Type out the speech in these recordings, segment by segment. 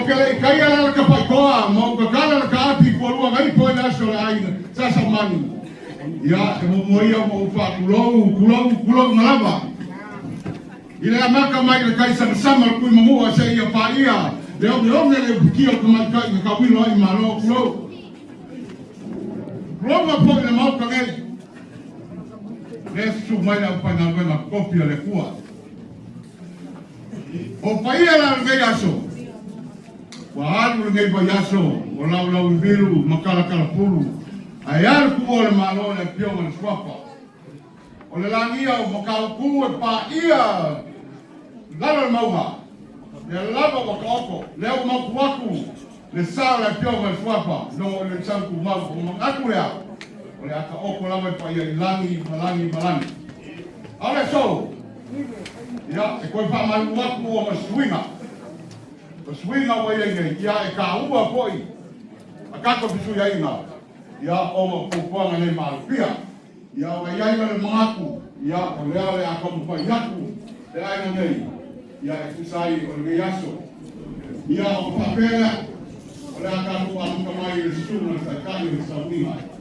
kele kaya la kapaikoa mo kakala la kaapi ko lua ngai po na so la ina sasa mani ya mo moia mo fa kulou malava ila maka mai le kai sama ku mo wa sai ya paia leo le bukio kuma kai ka wilo ai malo kulou ma po le mau kangai Nesu mai na pa na na kopia le kua. O paia la ngai aso. Wa halu ngai pa yaso, o lau biru makala pulu. Ayar ku o le malo le pio le swapa. O le langia o makau ku e pa ia. Lala mauha. Le lava wa kaoko, le o makuaku. Le sa le pio le swapa. No le chanku mau o makaku ya. Ole aka oko lama pa ia langi malangi. Ole so. Ya, e koe pa mai waku o maswinga. Maswinga wa ia ngai, ya e ka ua poi. A kako pisu ia ina. Ya o ma pupuanga nei maalupia. Ya wa ia ina le mangaku. Ya o lea le aka mupa yaku. Le aina nei. Ya e kusai o le yaso. Ya o papela. Ole aka mupa muka mai le suna sa kani le sawinga.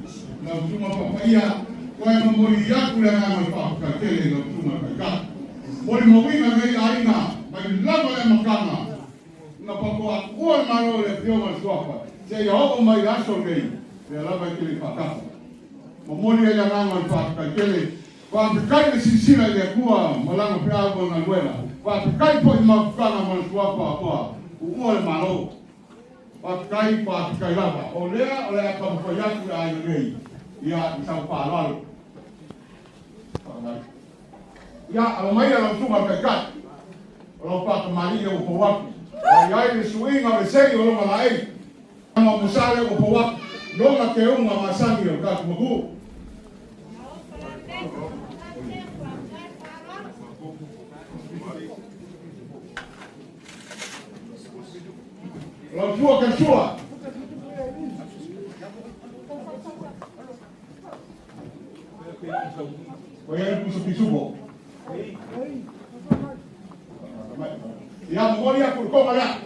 Na usuma papaia, koe mamori yaku le ngama whaka tele na usuma kaka. Mori mawina ngai aina, mai lava le makanga. Na pakoa kua maro le pioma swapa. Se ia hoko mai aso nei, le lava kele whakapa. Mamori e ngama whaka tele. Whapikai le sisira le kua malanga peabo na luela. Whapikai po i mawukanga ma swapa koa, ua le maro. Whapikai lava. O lea akamuka yaku le aina nei. Ya isang palal. Ya alamay alam suma kakat. Alam pa kamali yung upawak. Ay suwing ang resay yung malay. Ang musale yung upawak. Doon na kayo mamasan yung kakmagu. Alam suwa kasua. Kaya po sa pisubo. Ya, memori aku kau mana?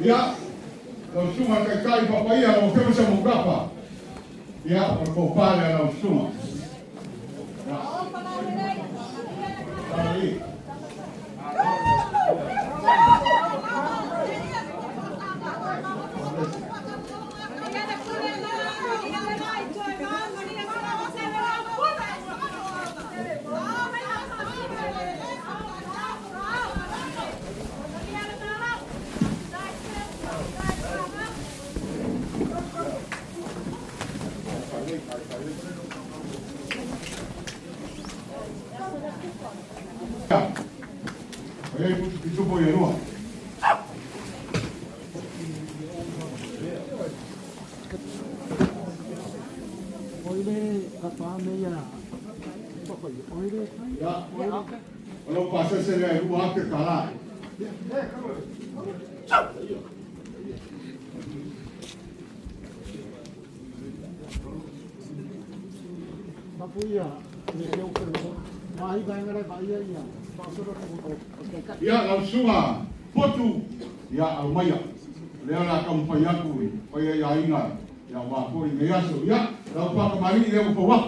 Ya, langsung kai papaya o kemo sa mugapa. Ya, o pale langsung. Ya. Aí. Aí isso foi no. Oile kapa meia. Oile. Ya. Kalau pasal saya rumah ke kalah. Papuya, ni eu quero. Mai ganhar bahia ia. Ya langsung potu ya almaya lea kampayaku paya ya inga ya wapo imeyaso ya lau pa kamari leo po wa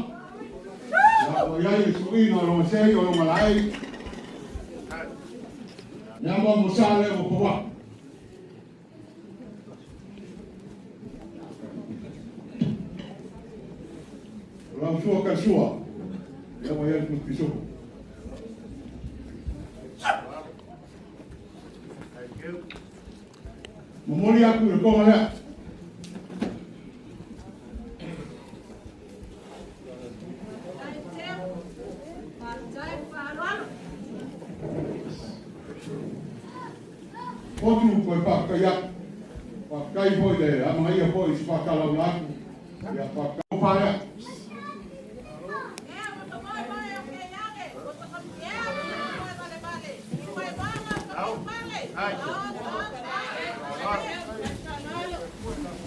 ya waya suino lo sei o lo malai ya mo musale o po wa langsung kasua ya waya kupiso memori aku le kong ala. Potu koe pakayak. Pakai boy le, ama ia boy spakalau laku. Ya pakau pala.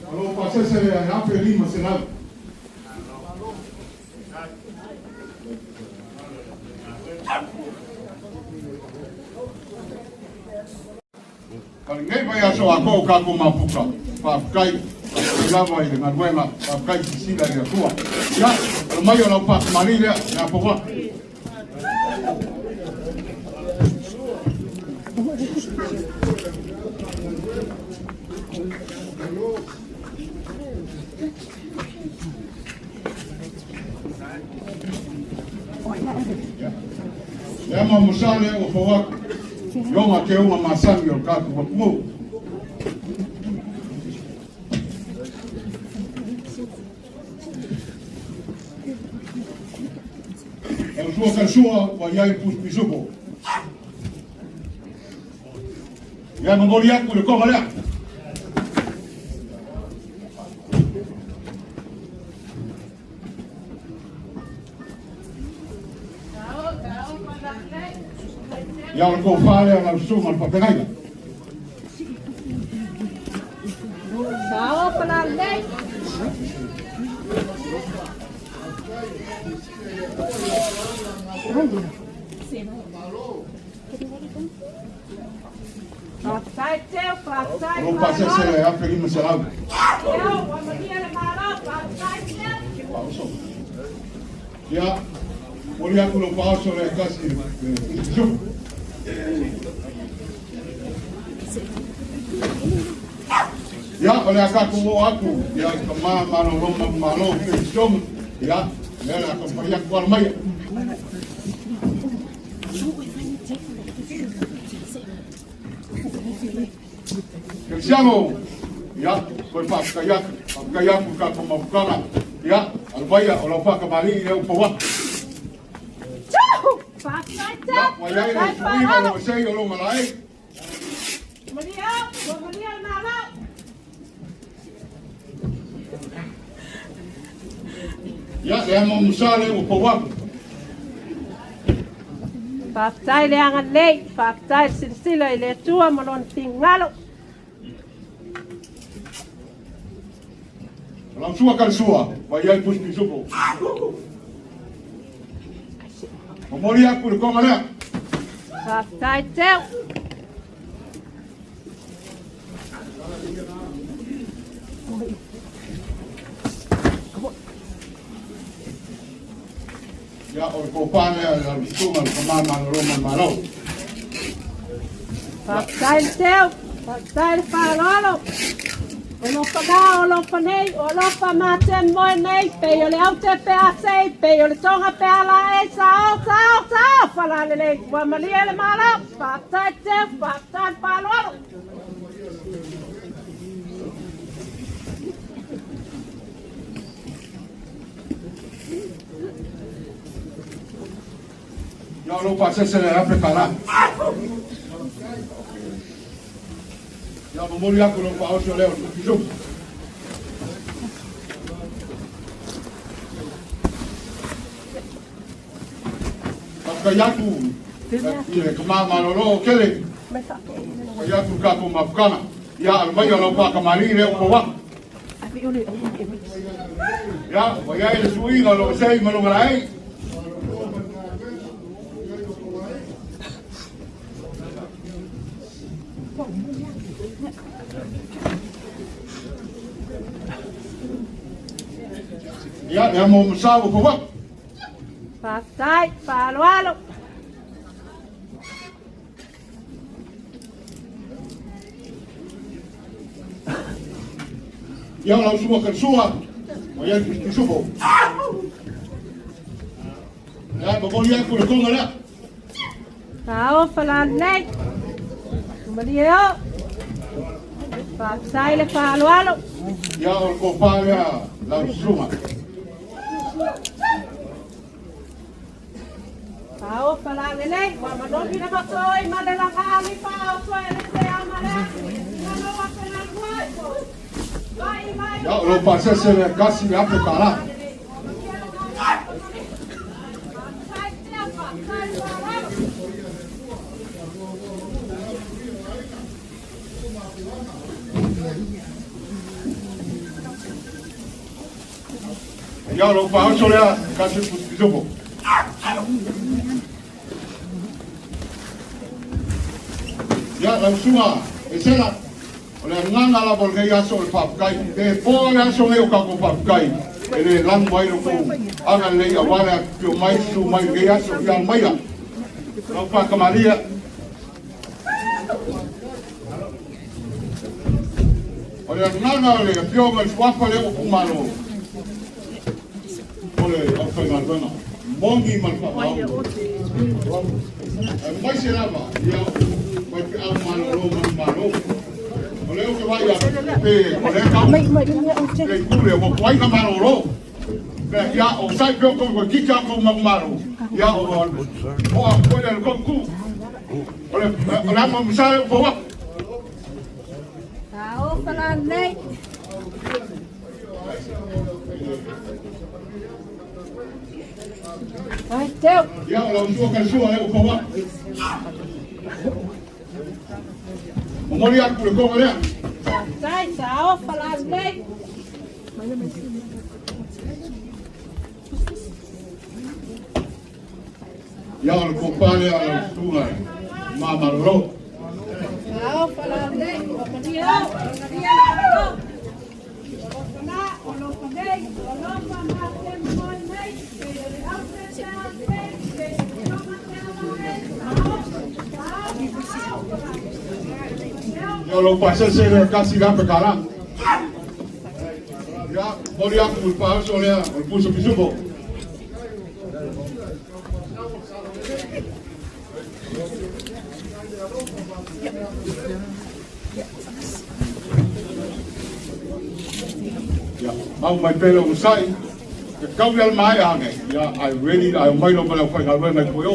Alo pasese hape lima senal. Ngai vai aso ako kako mapuka. Pakai lava ile ngaruema pakai sila ya tua. Ya, mai ona pa marile na poa. Ema musale o poa. Yoma ke uma masangi o kako wapu. El suo kalsua wa yai puspisuko. Ya Mongolia ku le komala. Ya ko fare na suma pa pegaia. Sao para lei. Papai teu, papai. Não passa ser a pegar no salão. Eu, a Maria Lemalu, papai teu. Ya, olha com o pau sobre a casa. Ya, olha cá com o aku. Ya, kama malo, fechou. Ya, ela acompanha com a armaia. Cristiano, ya, foi para kayak buka pembukaan, ya, albaya, orang pak kembali dia bawa. Papai teu. Ya, wajah ini suwi kalau saya kalau malai. Maria Lemalu. Ya, dia mau musale bawa. Papai leangan lei, papai silsila Leatuavao malon tingalo. Langsung akan suah, wajah pun disuruh. Memori aku di kamera. Papai teu. Ya, orang kopane, orang cuma kemana malau. Papai teu, papai Faleupolu. Olo paga, olo panei, olo pamaten moi nei, pe ole aute pe asei, pe ole tonga pe ala e sao, falale wa Maria Lemalu, papai teu, papai Faleupolu. Ya, lupa saya selera preparar. Ya, memori aku lupa harus lewat hidup. Kayaku, ile kemama lolo kele. Kayaku kako mafkana. Ya, albaya lupa kamari leo bawa. Ya, wajah ini suwi kalau saya melungalai. Ya, dia mau mesawu bawa. Papai Faleupolu. Ya, langsung akan suah. Wajah disuruh. Ya, memori aku le komala. Sao falale. Maria. Papai Faleupolu. Ya, orang kopane langsung. Sao falale nei, wa madobi na batoi, madela kali pa, soe le se amale. Ano wa pena kuai. Vai. Ya, lupa saya selera kasih apa kalah. Ya lo pa so le kasi pusipo. Ya la suma esela. Ole nganga la bol ya so le papai. E po la so le ka ko papai. Ele lang mai ro ko. Aga le awala pio mai su mai ya so ya mai ya. Lo pa kamaria. Ole nganga le pio mai swapa le ko malo. Ole apa yang ada? Mongi malpa. Mai serava. Ya, porque a malo. Ole o que vai a ole ka. Le cure o vai na malo. Ya o sai pio ko kika ko malo. Ya o pode ko ku. Ole mo sai po wa. Tao pala nei. Ai, teu. Ya, la usua kan sua le ko wa. Mori aku ko le. Sai, tao pala nei. Ya, ko pale ala sua. Mama ro. Tao pala nei. Dia. Yo lo pasé ser casi la pecala. Ya, mori aku pa so le, o puso pisubo. Ya, mau mai pelo usai. Kau yang mai ange. Ya, I mai lo bala fa ngal mai ko yo.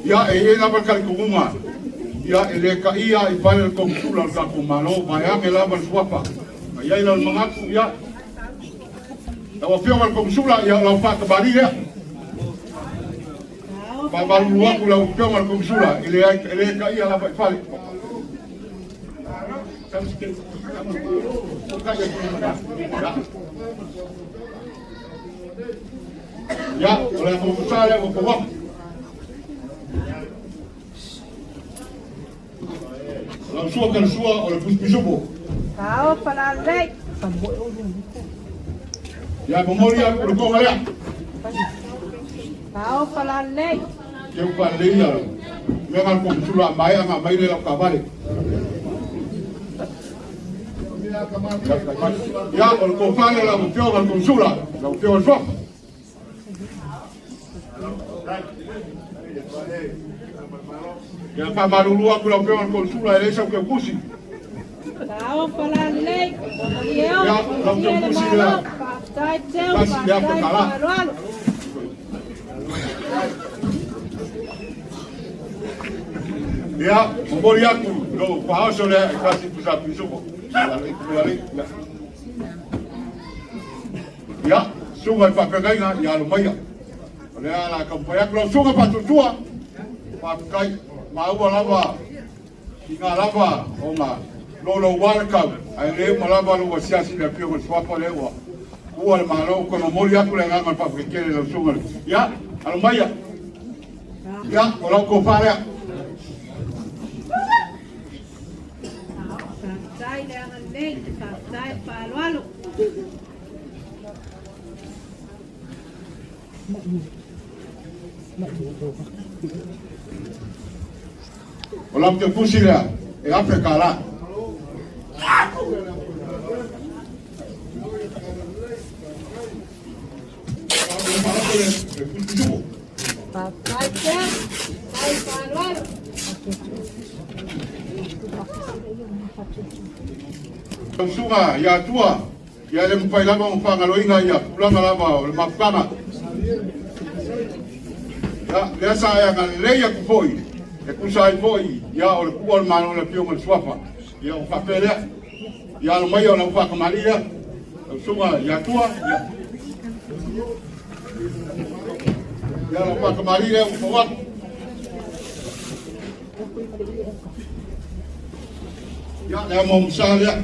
Ya, na bakal kumuma. Ya, ele ka ia I pale ko sula ka kumano, mai ange la bal swapa. Ya ila mangaku ya. Tawa pio bal ko sula ya la fa ka bari ya. Pa balu aku la pio bal ko sula, ele ka ia la pale. Ya, oleh pengusaha yang berkembang. Langsung oleh pus-pusubo. Tao pala nei. Ya, memoria berkembang ya. Tao pala nei. Yang paling ya, memang pengusaha mai le kabale. Ya, oleh kofale la bupio la konsula, la bupio el swap. Ya pa marulu aku la bupio el konsula ele sa ke kusi. Tao pala nei. Ya, la bupio kusi la. Tai teu, tai parualo. Ya, memori aku, lo paham soalnya kasih pusat pisubo. Ya, sungai pakai na ya lumayan. Oleh ala kampanya kalau sungai patutua, pakai mau lava, singa lava, oma, lolo warkau, aile malava lu wasiasi le pio swapa lewa. Kual malo kono memori aku le ngal pakai kele lo sungai. Ya, lumayan. Ya, kalau kau fare. Tai dengan nei, tai parualo. Olam te pusi la, Afrika la. Tai teu, tai parualo. Sunga ya tua, ya le mpai lava mfangaloinga ya pulanga lava le mafkana. Ya, lesa ya ngaleia kupoi. E kusai poi, ya o le kuol mano le pio swapa. Ya o papele. Ya lo mai o na fa kamaria. Sunga ya tua, ya. Ya lo fa kamaria o fa. Ya, leo mau misal ya.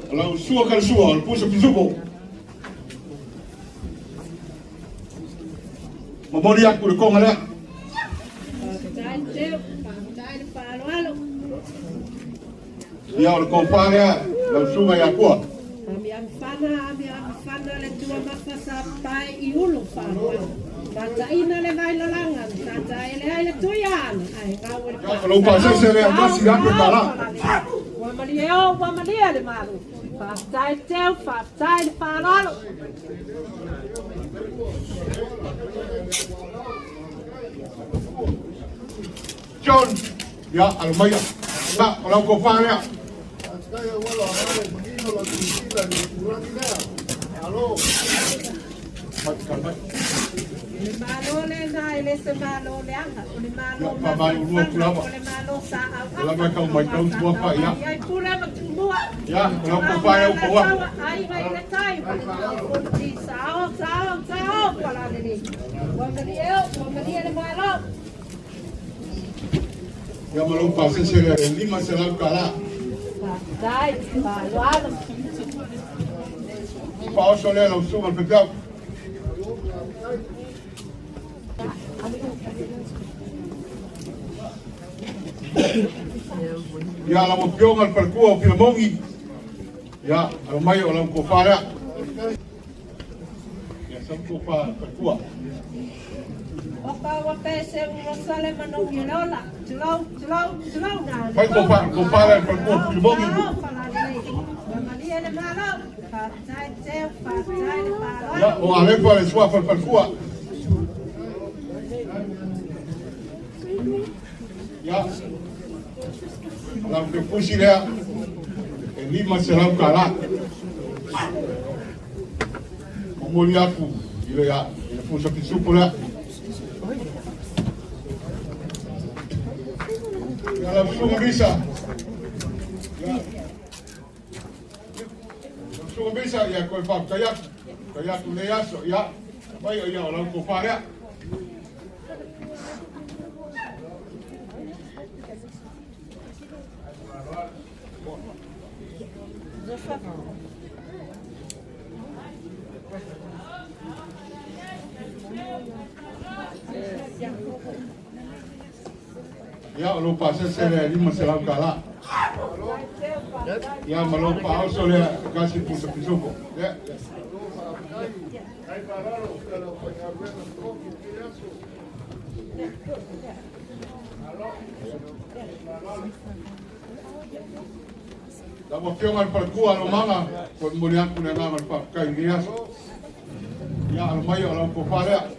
Kalau suah kan suah, pusat pisuko. Memori aku de kong ada. Ya, de kong pa ya, lau sungai aku. Ami fana le tua mafasa pai I ulu whanua. Tata ina le vai lalangan, tata ele ai le tuiana. Ai, kau ele Ya, kalau pasal saya nasi aku kalah. Wamalia le malu. Whaftai teu, whaftai le whanalo. John, ya, almaya. Ya, kalau kau pa ya. Le malo le nai le se malo le anga. Le malo Ya, pabai ulua kulama. le malo sa au. Kalau kau mai kau tua pa ya. Ai pura matumua. Ya, kalau kau pa ya upawa. Ai vai le tai. Kunti sao para ni. Wamali le malo. Ya, malu pasal saya 5 selam kalah. Dai, malo. Pau soleh lau suman pekau. Ya, lau piong al perkua o pilamongi. Ya, lau mai o lau kofara. Ya, sam kofa perkua. Oka wa pese Rosale manongi lola. Tulau na. Mai kofara al perkua o pilamongi. Wamalia le malo. Whaftai teu, whaftai le malo. Ya, o alepa le suafa al perkua. Ya, lau ke pusi lea. 5 selam kalah. Umuri aku, ilo ya, ilo pusa kisupu lea. Ya, lau sunga bisa. Ya, lau sunga bisa, ya, koi pap kayak. Kayak tu leaso, ya. Baik, ya, lau kopa lea. Ya, lupa saya 5 selam kalah. Ya, melupa also le kasih pusat pisuko. Ya. Dah piong al perkua lo manga, kon mulian kun na al pakai dia. Ya, al mayo al kofara.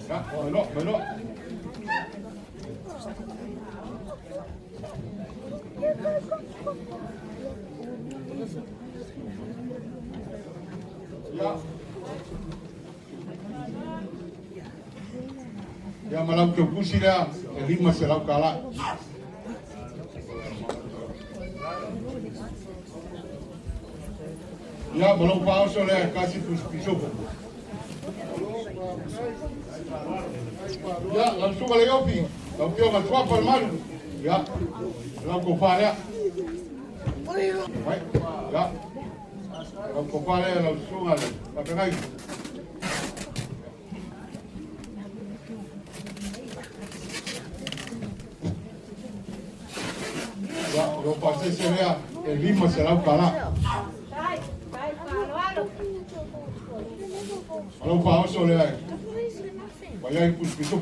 Ya, belok. Ya. Ya, malam ke pusi dah, 5 selam kalah. Ya, belum paus oleh kasih pisau. Ya, langsung ke Leopi. Leopi akan swap malu. Ya, langsung ya. Baik, ya. Langsung ya, langsung ada. Pakai lagi. Ya, lo pasé se vea, el mismo será un canal. Kalau Pak Oso leh, bayar ikut pisau.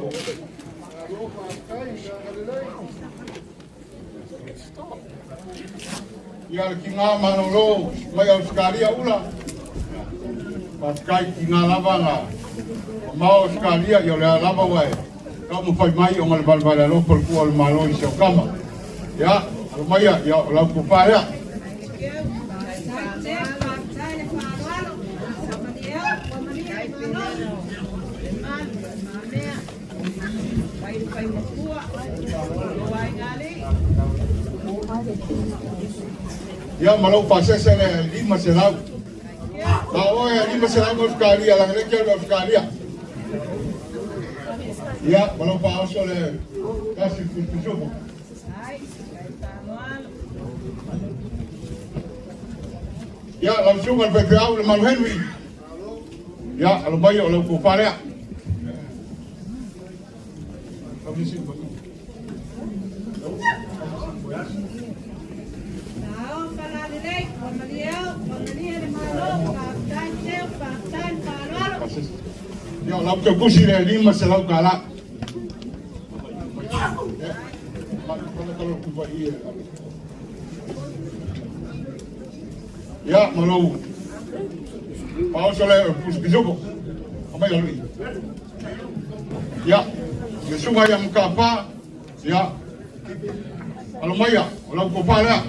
Ya kinga manolo, bayar sekali ya ulah. Pakai kinga lava lah, mau sekali ya oleh lava way. Kamu fai mai orang bal-bal lo perkual malo isau kama. Ya, lumayan ya orang kupaya. Ya malau pasese le lima selau. Bao ya lima selau mo skalia lang le kero skalia. Ya malau paso le kasi kusubo. Ya langsung al PPA le Malu Henry. Ya alo bayo lo ko pare. Ya lau ke kusi le lima selau kala. Ya malu pau sole puspizoko amai lalu ya sungai yang kapa ya kalau maya kalau kopala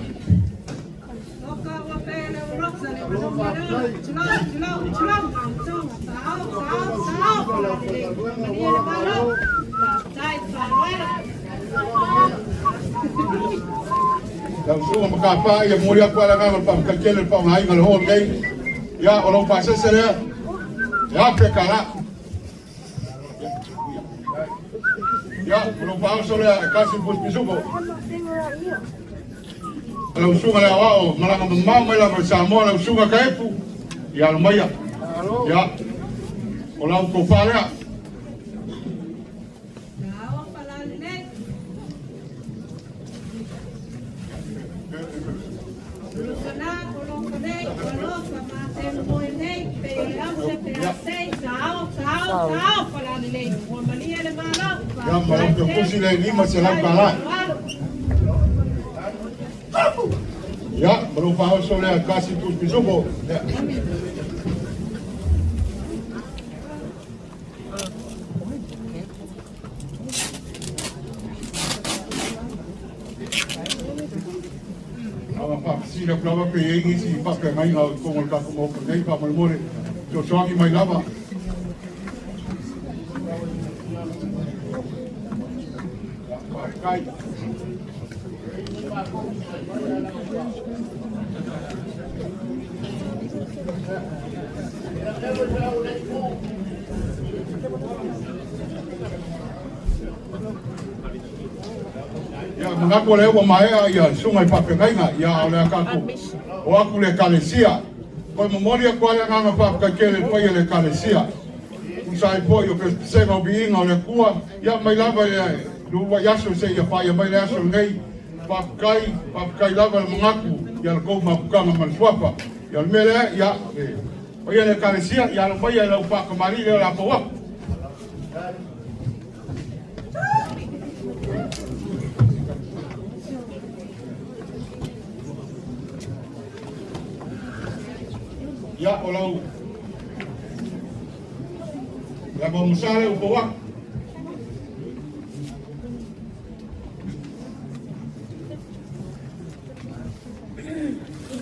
langsung makapa ya mulia kuala ngal pam kakele pam hai ngal hol dei ya orang pasal saya ya pekala ya orang pasal saya kasih pus pisuko langsung ala wao malang mau malang bersama langsung kaipu ya lumayan ya orang kopala Ya malam ke kursi lima selam kalah. Ya berupa soleh kasih tu pisubo. Apa sih nak lama pergi ini sih pakai main kalau kamu mau pergi kamu mau Joshua main apa? Ya mengaku oleh Mamea ya sungai Papengainga ya oleh aku. O aku le kalesia. Kau memoria kuala nganga papakele pai le kalesia. Usai po yo que se no binga oleh kuah ya mai lava ya dua yaso se ya pai mai yaso ngai pakai lava mengaku ya kau mapukanga mansuapa. Ya mele ya pai le kalesia ya pai ya la pa kamari le la po. Ya kalau ya mau misalnya bawa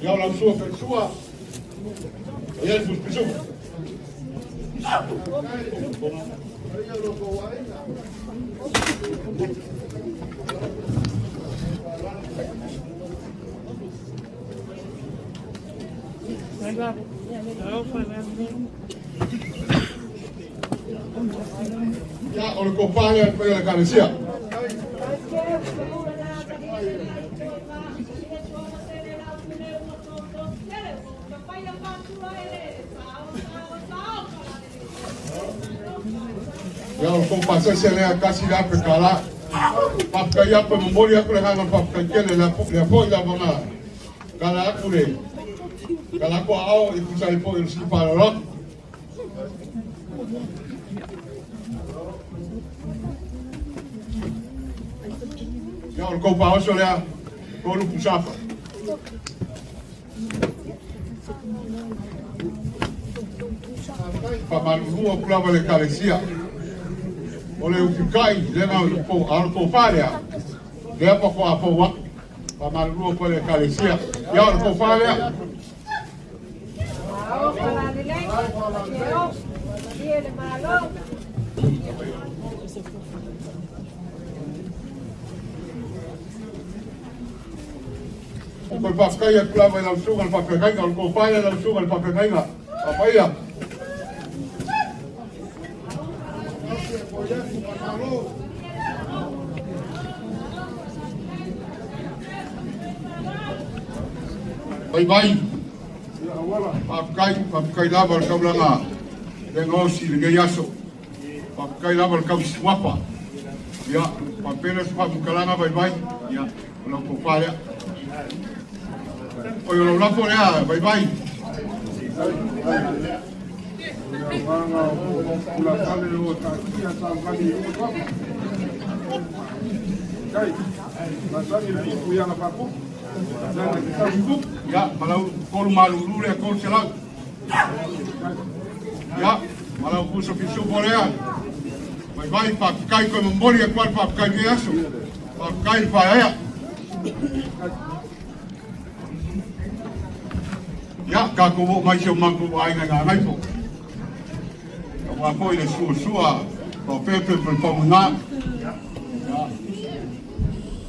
ya langsung persua ya terus besok ya oleh kopanya pada kalesia ya oleh kompasa saya kasih dah perkara pakai apa memori aku dengan pakai kele la poi la bona kalau aku le kalau aku awal itu saya poi si paralok ya oleh kompasa saya kalau pusapa pamarua kulava le kalesia ole ufikai lena po alpo faria le pa ko apo wa pamarua po le kalesia ya alpo faria Kau pakai aku lama dalam sungai pakai kai kalau kau pakai dalam sungai pakai kai nggak apa ya? Bye-bye. Pakai lama kau langa. Dengan si dengan yaso. Pakai lama kau swapa. Ya, papel swap kalanga bye-bye. Ya, kalau kau pakai. Oye, lo lapo ya, bye-bye. Ya, malau kol malu lule kol selang. Ya, malau puso piso borean. Bye-bye, pakai ko memboli kual pakai biaso. Pakai ya. Ya, kako mo mai se mangu ai nga ngai po. Wa ko ile sua ko pepe por pomuna. Ya.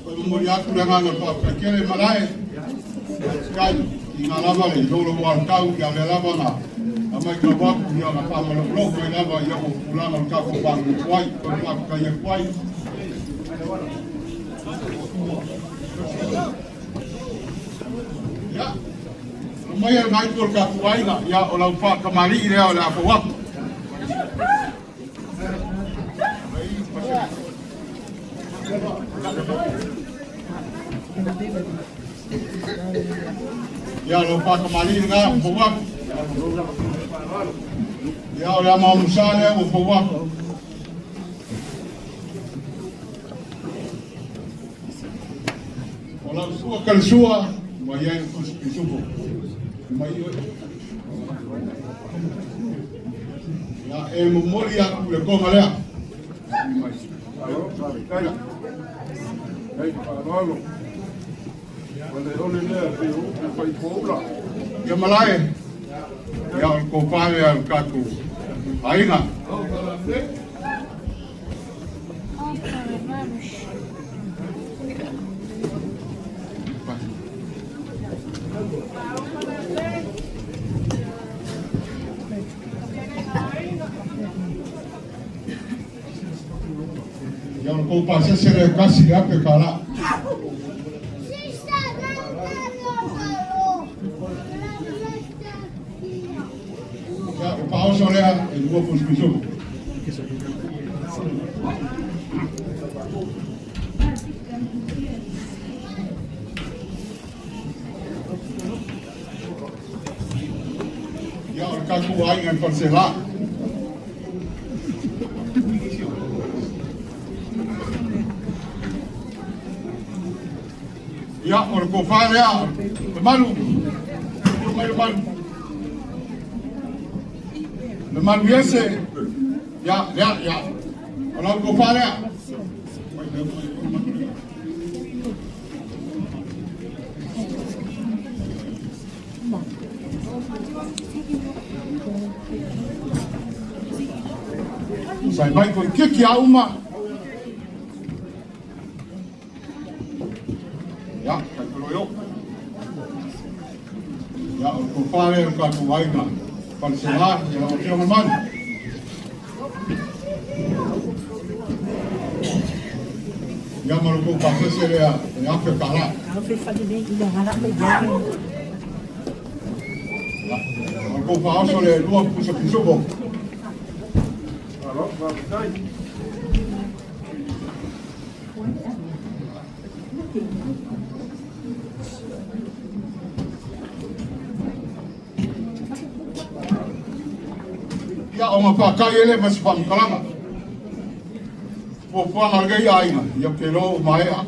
Ko mo ya ku nga nga pa kele malai. Kai ina lava le dolo wa kau ya le lava na. Amai ka wa ku ya na pa mo lo ko lava ya ko fulano ka ko pa ku kwai ko pa ka ya kwai. Ya. Mamea ngai por ka kuaina ya o lau pa kamari ile o la kwa. Ya lo pa kamari nga kwa. Ya o la mamusale o kwa. O la sua kalsua wa ya kusupo. Ya memori aku le koma lea. Ya malai. Ya ko pale al kaku. Ainga. Yang kau pasal saya kasih apa kala? Ya, kau soalnya dua puluh besok. Ya, kaku aing yang perselah. Ya, orang kau faham ya, Lemalu, Lemalu biasa, ya, orang kau faham ya. Saya baik kau kiki auma. Ya, kalau yo. Ya, kau pare kau kuai na. Panselah, ya orang macam mana? Ya, malu kau pakai saya ya apa kala? Kau faham soalnya dua pusat pisau. Ya, orang pakai ele masih paham kalama. Puan harga ya ina, ya kelo Mamea.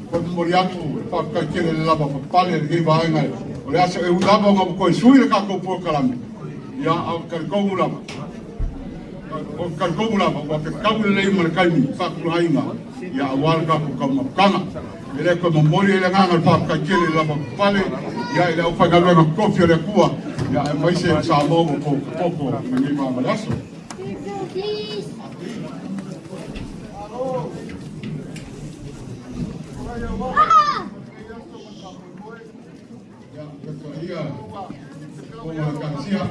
Kau moriatu pakai kele laba pakai lagi bahaya. Oleh asal laba ngam kau suai lekak kau puan kalama. Ya, kau mulama. Kau mulama, kau lelai mereka ini fakul haima. Ya, awal kau mapkanga. Ele kau memori ele ngangal pakai kele laba pakai. Ya, ele upah kalau ngam kopi ele kuah. Ya, masih sama pokok mengimak malasu. sia.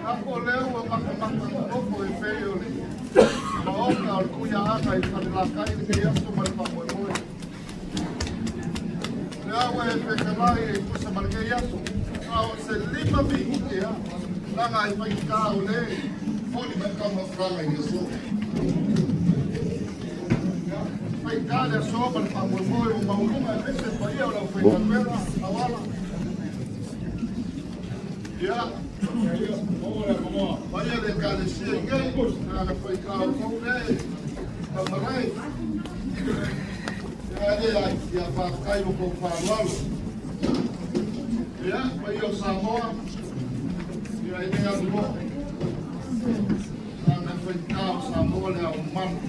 Ako leo makamako e peo le. Maoka al kuya aka i whanilaka i te aso malipamo e moe. Leawa e pekalai e kusa malike i aso. Ao se lima mi uke a. Langa i whaika o le. Honi mai kama franga i aso. Whaika le aso malipamo e moe. O maulunga e pese paia o lau whaika pera. Awala. Ya. Vaya de carecer gay, nada foi carro com ele, camarei. Já faz caio com Faleupolu. Já, vai ao Samoa. E aí tem a lua. Nada foi carro, Samoa é um mano.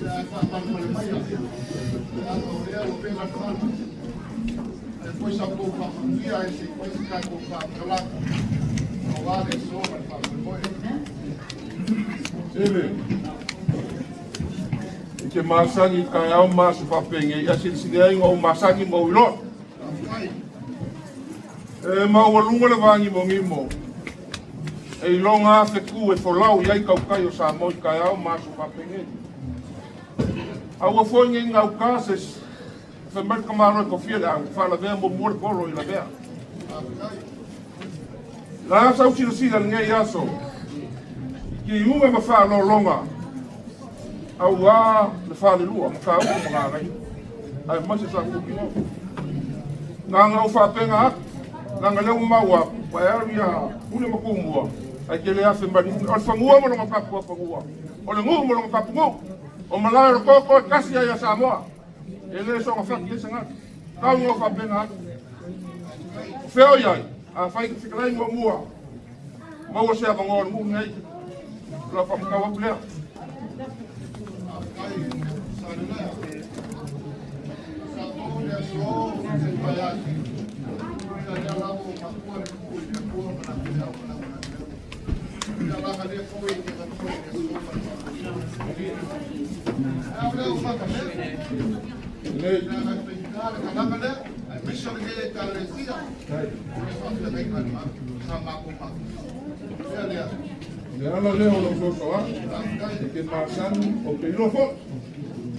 Já faz mano para ele. Já não é o pela cara. Depois a pouco a família, esse coisa cai com o papo lá. Não há de sobra para depois. Sim, que masangi kai au masu papenge ia silsigai o masangi mo lo. Ma o lunga le vangi mo ngimo. E longa fe ku e folau ia kau kai o sa mo kai au masu papenge. Au foi ngau cases. Fe mer kamaro ko fiela fala ve mo mor polo ila ve. La sa uchi si la ngai aso. Ki uma ma fa no longa. Au a le Faleupolu ma ka o ma ngai. Ai ma se sa ku kino. Nga o fa penga nga le uma wa pa area une ma ku mo. Ai ke le afe ma o fa ngua mo ma pa ku pa ngua. O le ngu mo ma pa ku. O malai ko kasi ya Samoa. Ele só fa que senga. Ka o fa penga. Feo yai. A fai que fica lá em Mamea. Mas você é bom, não é? Lá para ficar o mulher. Ela leo lo so que pasan o que no fo.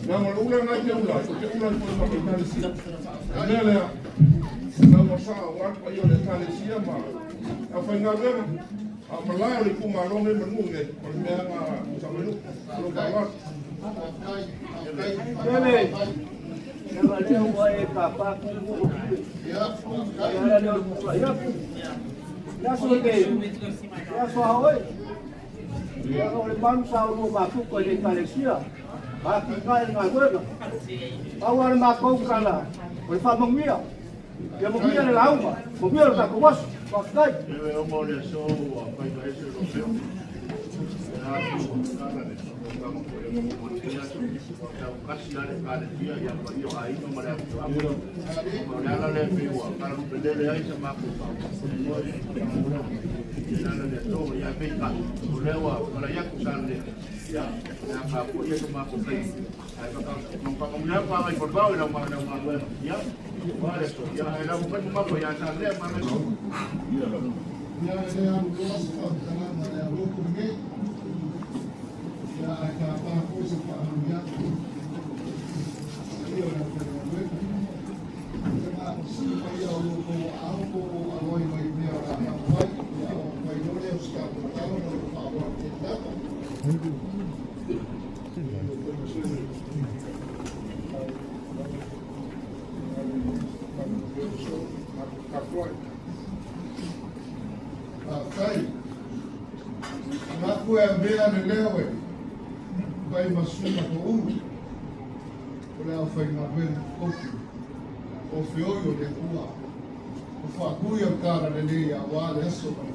Na mo una na que una, que una por ma que tal si. Ela na mo sa wa pa yo le tal si ma. A fa na ver a mala le ku ma lo me mo ne, por me na sa me lo ba wa. Ela leu o papá com o ela leu o ya so que ya so hoy ya no le vamos a un macu con el carecía va a quitar en la hueva ahora más con cala por fa Mamea que Mamea en la agua Mamea está con vos va a Eu vou lhe só para esse europeu. Aku yang bela de lewe, vai masuma ko Olha foi na vez kofi, o fioio de tua, o facuia cara de lia, o ar isso para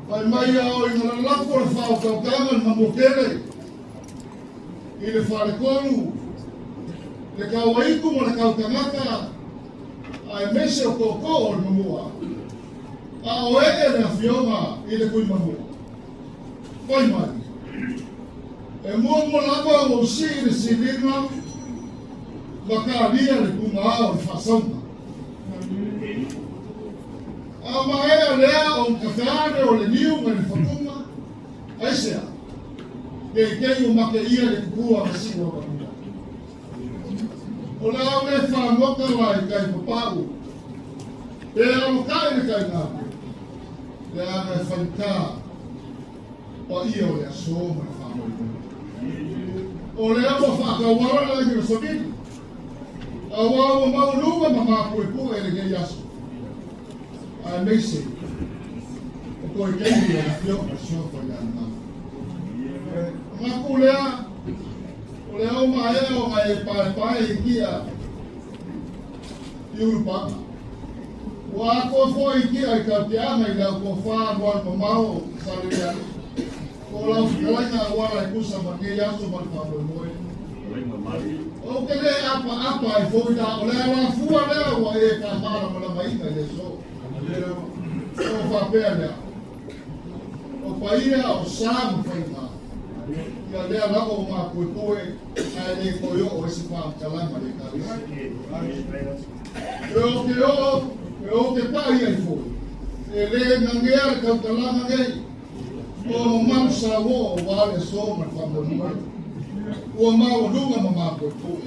vai mai ao e lá por falta o cama na moqueira, ele fala como, le cauai como na cautanaka, ai mexe o cocô no moa. A oega na fioma ele foi mamua. Foi mãe. E mo lava o si silina makaria le kumao le fasonga. A Mamea lea o kakare o le niu me le fakunga. Aisea. Kei o make ia le kukua masiwa kamuka. O le au le whangoka lai kai papau. E alo kai le kai ngā. Le ana e whanika. O ia o le aso ma le whangoka. O le ama whakawara la ki le sokini. A wawa maunuma ma māpue e le kei aso. A meise. O koe keimi e la fio ma sofa i ana mama. Ngā kulea. O le au maea o ngai pae i kia. I urupaka. Wa ko fo i kia i ka te ama i lau ko whaa ngoi mamao sare i ana. Ko lau whikalaina wala i kusa ma kei aso ma le whapo moe. O ke le apa e fo i da. O le ala fua lea wa e ka mara ma la maina le so. O whapea lea. O paia o sāmu whainga. Ia lea lako o mā koe ai le koe o esi wha kalanga le karisi. E o ke pai ai fo. E le ngangea le kautalanga ngei. O maru sa wo o wale so ma whamorua. O mau lunga ma mā koe.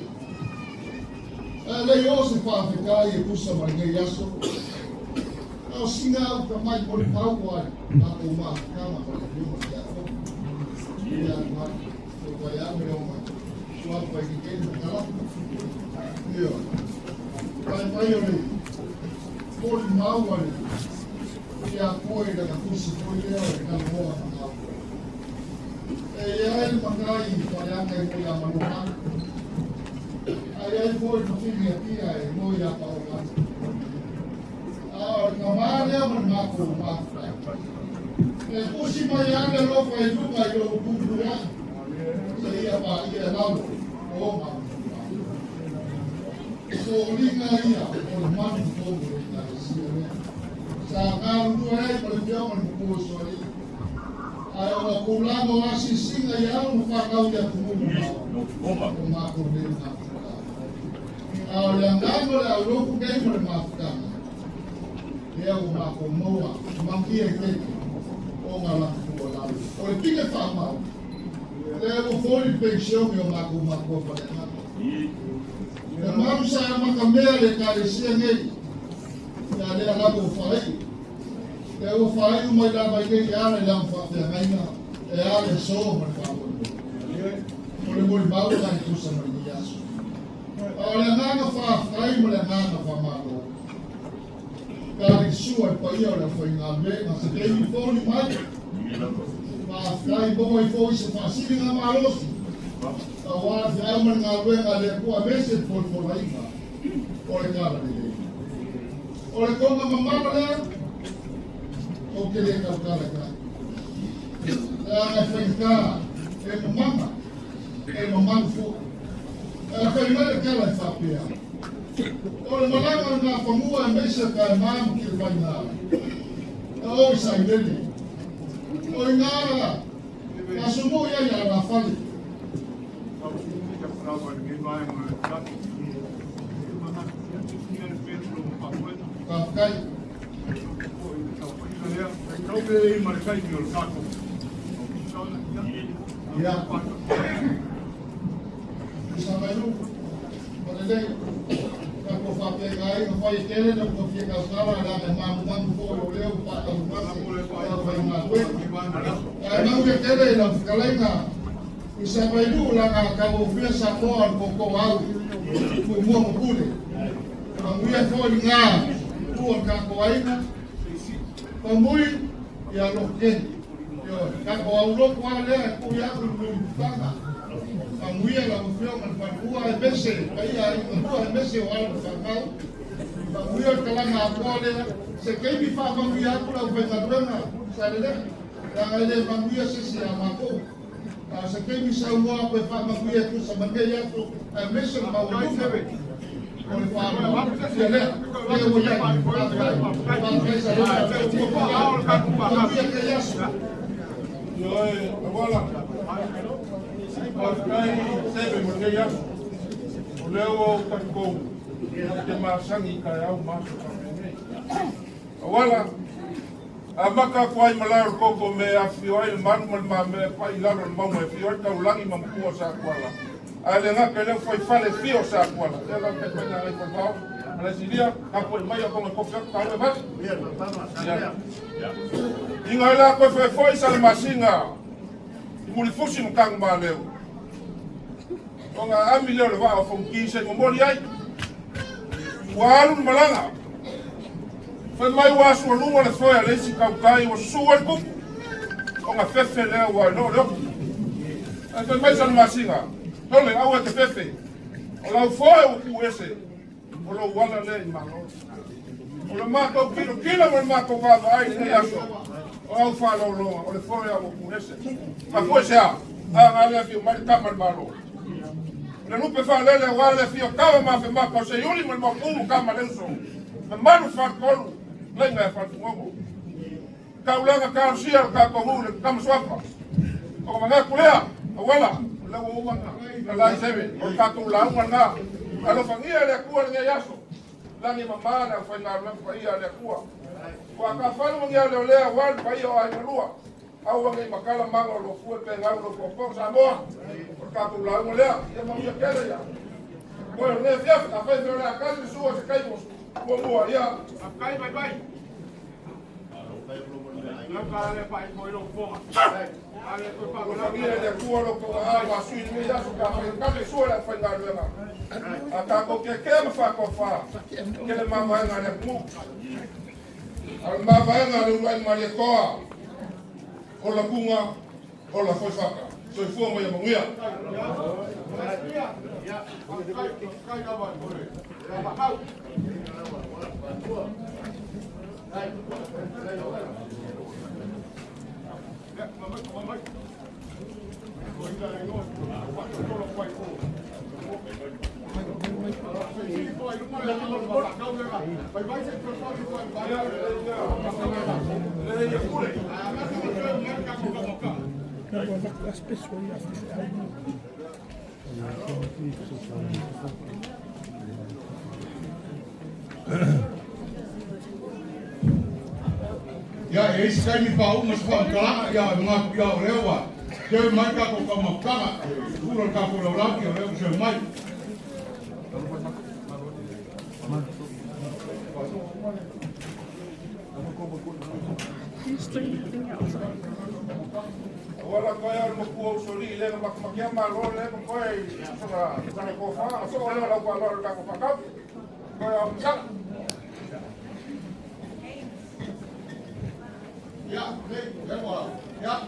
E le o se whawhekai e kusa ma ngei aso. O singa au ka mai mori pau ai. Ako mā kama pa le lunga ki ako. Ia mai, o kai ame o mai, suapa i ki kei na kalapa. Ia, kai o rei, kori mau ale, ia koe na kusi koe leo e ka moa na mau. E ia e makai i kai ame o ia manuha. Ai ai koe na whini a pia e mo ia pa o mai. A ka maa lea man mako o mako. E kusi mai ane lofa e luka i o kukura. Se ia pa ia lau o ma. So linga ia o manu tongo i nga sia. Sa ngāru tua e pa le pia man kukua soari. Ai o kulamo asi singa i au no whakau ia kumumu mao. O mako le nga. Ao le angano le au loku kei mo le mafutanga. Ia o mako moa. Mangia i keke. O ngā laki kua lau. O le pike whamau. Le o fōri pension i o mako mako whanenaka. Le maru sa maka mea le kare sia ngei. Ia lea lako o whaei. Le o whaei umai lama i kei ara i lau whawhea ngaina. E ale so ma le whamoe. O le mori mau kai kusa ma i aso. O le nganga whawhai ma le nganga whamalo. Kari sua pa ia o le whainga me, ma se keimi fōni mai. Ma kai bomo i fōi se whasiri ngā mālosi. A wā te aumani ngā ruenga le kua mese fōi inga. O le kāra ni lei. O le konga mamama lea, o ke le kaukara kai. E a ngai whainga, e mamama, e mamama fō. E a whainga le kāra i whapea. O le malanga ngā whamua e meisa ka e māmu ki le wainara. E o i sai lele. O i ngāra, ka sumo ia i a rā whale. Ka whakai. Ia. Isa mai nu. Palelei. Ko whapea kai, ka whai tele, na ko whia kautara, na me mamu fōi o leo, pata umase, ka whai ngā koe. Ai mau ke tele, na whikalainga, i sa wailu, la ngā kau whia sa koa, ko ko au, ko mua mokule. Ka whia fōi ngā, ua ka koaina, ka mui, i a lokeni. Ka ko au loko a lea, ko i aku lui putanga. Amuia la mufio man whanua e mese, paia i mufua e mese o ala whakau. Amuia kalanga a kōlea, se keimi whakamui aku la uwhengaruenga, sa lele, ranga ele mamuia sese a mako. Se keimi sa umoa koe whakamui e kusa mangei aku, e mese na mauruka. O le whanua, se lea, lea o iai, whakai sa lea, mamuia ke yasu. Wala. Kai sebe mo kaya. Leo tako. Ke masangi kai au maso. Wala. Amaka kwai malar koko me afioi man me pai lalo mau me fioi ka ulangi mampu sa kwala. Ale nga kele foi fale fio sa kwala. Ela ke pena ai pau. Ala sidia ka po mai ko ko ka ka ba. Inga la ko foi sa masinga. Muli fusi mkang maleu. Onga amile le va fo kise mo moli ai. Walu malanga. Foi mai wasu lu wala foi a lesi kaukai o suel ku. Onga fefe le wa no no. Foi mai sa masinga. Tole awe te fefe. Ola foi o ku ese. Ola wala le malo. Ola mato kilo mo mato va vai ne aso. O fa lo lo, o le foi a o ku ese. Ma foi sa. Ale fi mai tamal malo. Le lupe fa lele wale fi o kava ma fe ma ko se yuli mo mo ku kama lenso. Me manu fa kolu. Lenga fa tuogo. Ka ulanga ka sia ka ko hule kam swapa. O ma kulea, wala. La wo wanga. La sebe, o ka tu la wanga. Alo fangia le ku le yaso. Langi mama na fa na la fa ia le ku. Wa ka fa no ngia le le wal fa ia ai lua. Au wanga makala mango lo fu pe ngau lo ko sa mo. O ka tu la mo le, ya mo ya kele ya. Bueno, ne fiaf, a fa de la casa suo se kai mo. Mo ya, kai bye bye. La cara le pai mo lo ponga. Ale ko pa la familia de cuoro ko agua sui mi ya so ka le suo la fa ngalo ya. Ata ko ke me fa ko fa. Ke le mama nga le mu. Al mama nga le mai ma le ko. O la bunga o la foi faka. So fo mo ya mo ya. Ya. Kai ka ba mo le. Ya ba hau. Ya, esse cai me pau, mas pau kala ya ma ya lewa. Ke mai ka ko ma kala. Puro ka ko la ya lewa se mai. Wala ko ya mo ko soli le ma ma ma lo le ko ai sa ko fa so wala la ko lo ka ko fa ka. Ko ya sa. Ya, lewa. Ya.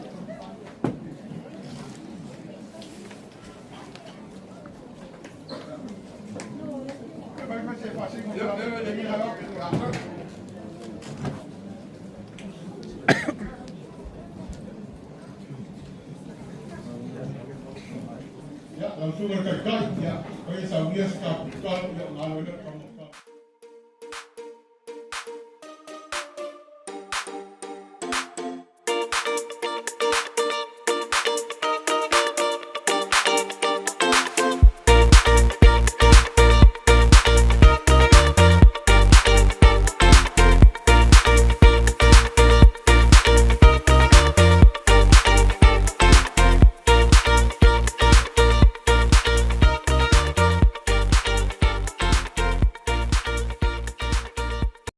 Ya, langsung berkaitan ya. Kalau saya biasa kalau